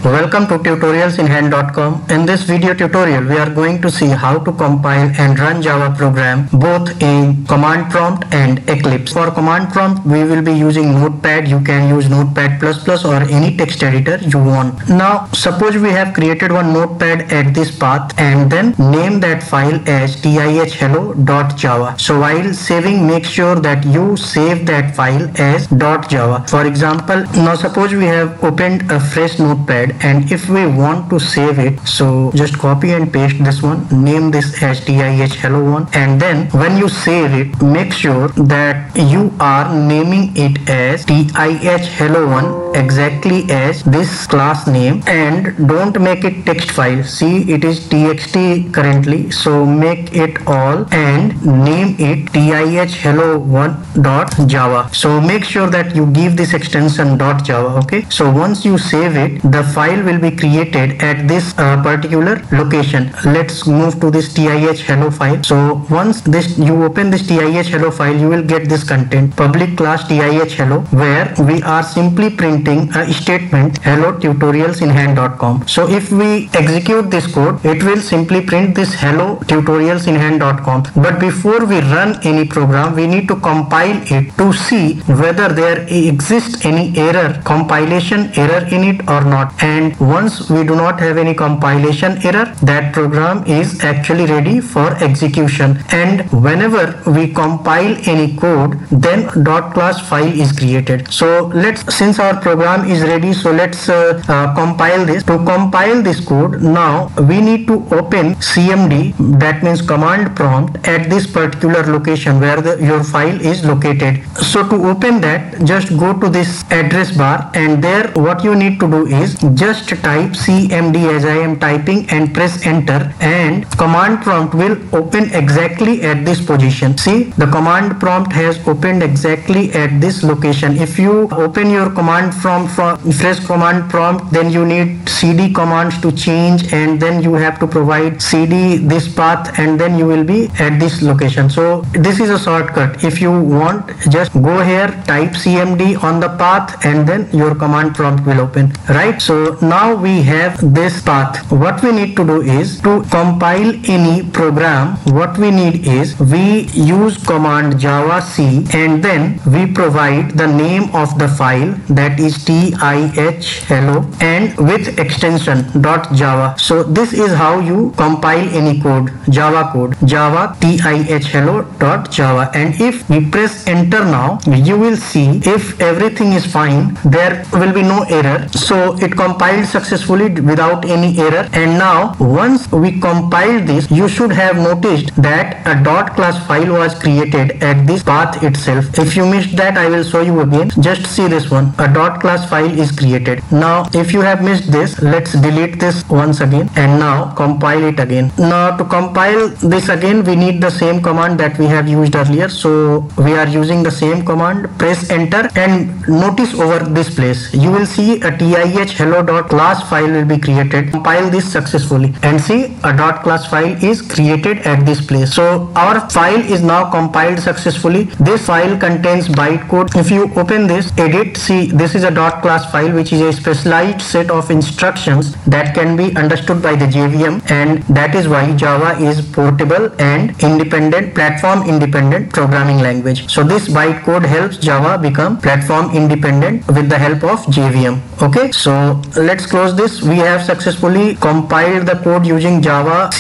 Welcome to tutorialsinhand.com. In this video tutorial, we are going to see how to compile and run Java program both in command prompt and Eclipse. For command prompt, we will be using Notepad. You can use Notepad++ or any text editor you want. Now, suppose we have created one Notepad at this path and then name that file as tihhello.java. So while saving, make sure that you save that file as .java. For example, now suppose we have opened a fresh Notepad and if we want to save it, so just copy and paste this one, name this as tihhello1, and then when you save it, make sure that you are naming it as tihhello1 exactly as this class name, and don't make it text file. See, it is txt currently, so make it all and name it tihhello1.java. So make sure that you give this extension .java. Okay, so once you save it, the file will be created at this particular location. Let's move to this tihhello file. So once you open this tihhello file, you will get this content, public class tihhello, where we are simply printing a statement, hello tutorialsinhand.com. So if we execute this code, it will simply print this hello tutorialsinhand.com. But before we run any program, we need to compile it to see whether there exists any error, compilation error in it or not. And once we do not have any compilation error, that program is actually ready for execution. And whenever we compile any code, then .class file is created. So since our program is ready, so let's compile this. To compile this code, now we need to open CMD, that means command prompt, at this particular location where your file is located. So to open that, just go to this address bar, and there what you need to do is just type CMD as I am typing and press enter, and command prompt will open exactly at this position. See, the command prompt has opened exactly at this location. If you open your command from fresh command prompt, then you need cd commands to change, and then you have to provide cd this path, and then you will be at this location. So this is a shortcut. If you want, just go here, type CMD on the path, and then your command prompt will open, right? So now we have this path. What we need to do is to compile any program. What we need is we use command javac, and then we provide the name of the file, that is tihhello, and with extension .java. So this is how you compile any code, Java code, java tihhello.java. And if we press enter now, you will see if everything is fine, there will be no error. So it compiled successfully without any error. And now once we compile this, you should have noticed that a .class file was created at this path itself. If you missed that, I will show you again. Just see this one, a .class file is created. Now if you have missed this, let's delete this once again and now compile it again. Now to compile this again, we need the same command that we have used earlier. So we are using the same command, press enter, and notice over this place you will see a tihhello.class file will be created. Compile this successfully and see a .class file is created at this place. So our file is now compiled successfully. This file contains bytecode. If you open this, edit, see, this is a .class file which is a specialized set of instructions that can be understood by the JVM, and that is why Java is portable and independent, platform independent programming language. So this bytecode helps Java become platform independent with the help of JVM. Okay, so let's close this. We have successfully compiled the code using javac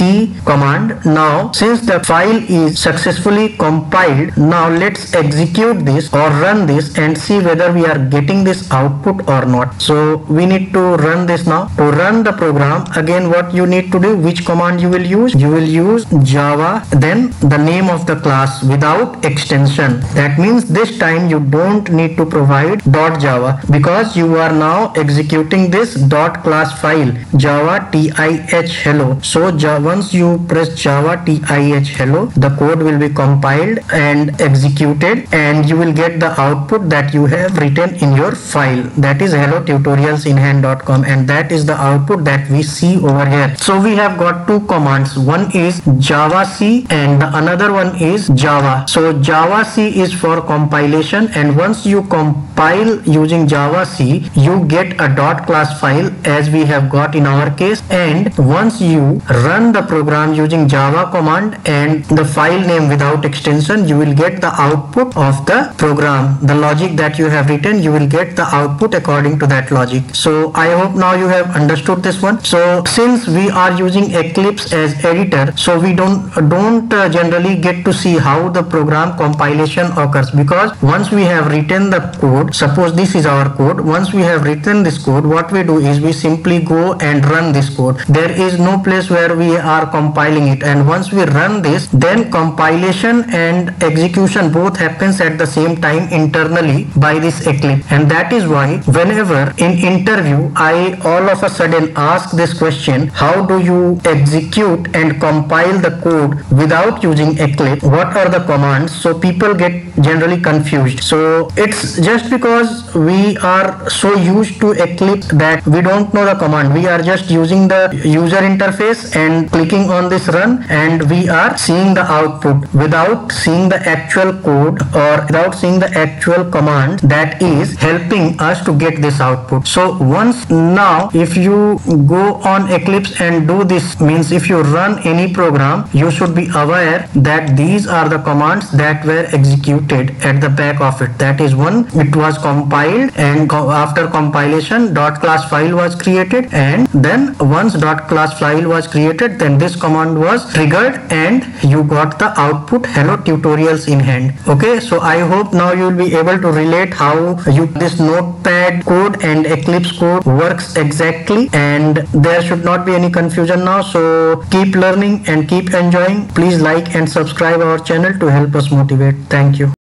command. Now since the file is successfully compiled, now let's execute this or run this and see whether we are getting this output or not. So we need to run this now. To run the program, again what you need to do, which command you will use? You will use java, then the name of the class without extension. That means this time you don't need to provide .java, because you are now executing this .class file, java tihhello. So once you press java tihhello, the code will be compiled and executed, and you will get the output that you have written in your file, that is hello tutorialsinhand.com, and that is the output that we see over here. So we have got two commands, one is javac and the another one is java. So javac is for compilation, and once you compile using javac, you get a .class class file as we have got in our case, and once you run the program using Java command and the file name without extension, you will get the output of the program. The logic that you have written, you will get the output according to that logic. So I hope now you have understood this one. So since we are using Eclipse as editor, so we don't generally get to see how the program compilation occurs, because once we have written the code, suppose this is our code, once we have written this code, what we do is we simply go and run this code. There is no place where we are compiling it, and once we run this, then compilation and execution both happens at the same time internally by this Eclipse. And that is why whenever in interview I all of a sudden ask this question, how do you execute and compile the code without using Eclipse, what are the commands, so people get generally confused. So it's just because we are so used to Eclipse that we don't know the command. We are just using the user interface and clicking on this run, and we are seeing the output without seeing the actual code or without seeing the actual command that is helping us to get this output. So once now if you go on Eclipse and do this, means if you run any program, you should be aware that these are the commands that were executed at the back of it. That is, one, it was compiled, and after compilation .class file was created, and then once .class file was created, then this command was triggered and you got the output hello tutorials in hand. Okay, so I hope now you will be able to relate how this Notepad code and Eclipse code works exactly, and there should not be any confusion now. So keep learning and keep enjoying. Please like and subscribe our channel to help us motivate. Thank you.